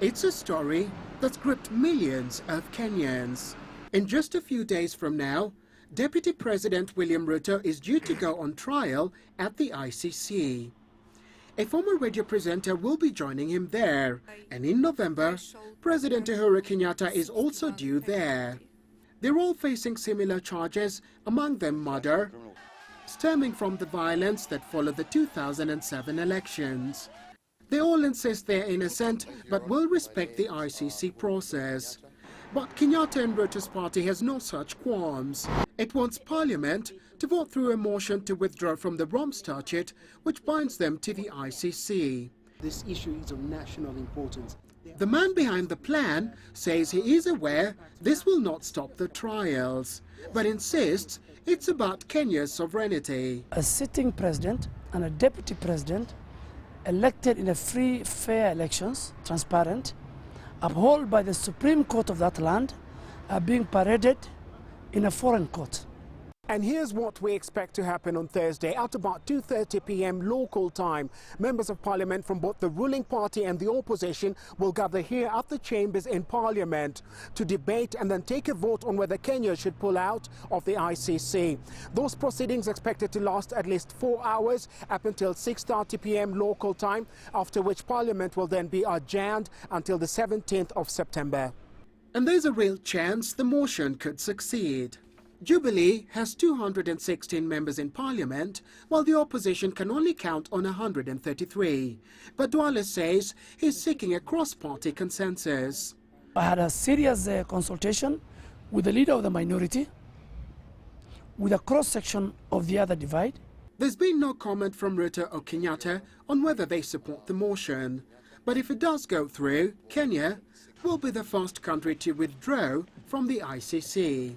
It's a story that's gripped millions of Kenyans. In just a few days from now, Deputy President William Ruto is due to go on trial at the ICC. A former radio presenter will be joining him there, and in November, President Uhuru Kenyatta is also due there. They're all facing similar charges, among them murder, stemming from the violence that followed the 2007 elections. They all insist they're innocent, but will respect the ICC process. But Kenyatta and Ruto's party has no such qualms. It wants Parliament to vote through a motion to withdraw from the Rome Statute, which binds them to the ICC. This issue is of national importance. The man behind the plan says he is aware this will not stop the trials, but insists it's about Kenya's sovereignty. A sitting president and a deputy president elected in a free, fair elections, transparent, upheld by the Supreme Court of that land, are being paraded in a foreign court. And here's what we expect to happen on Thursday at about 2:30 p.m. local time. Members of Parliament from both the ruling party and the opposition will gather here at the chambers in Parliament to debate and then take a vote on whether Kenya should pull out of the ICC. Those proceedings expected to last at least 4 hours up until 6:30 p.m. local time, after which Parliament will then be adjourned until the 17th of September. And there's a real chance the motion could succeed. Jubilee has 216 members in Parliament, while the opposition can only count on 133. But Duale says he's seeking a cross-party consensus. I had a serious consultation with the leader of the minority, with a cross-section of the other divide. There's been no comment from Ruto or Kenyatta on whether they support the motion. But if it does go through, Kenya will be the first country to withdraw from the ICC.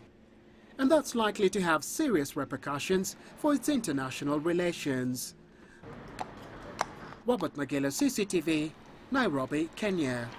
And that's likely to have serious repercussions for its international relations. Nagila, CCTV, Nairobi, Kenya.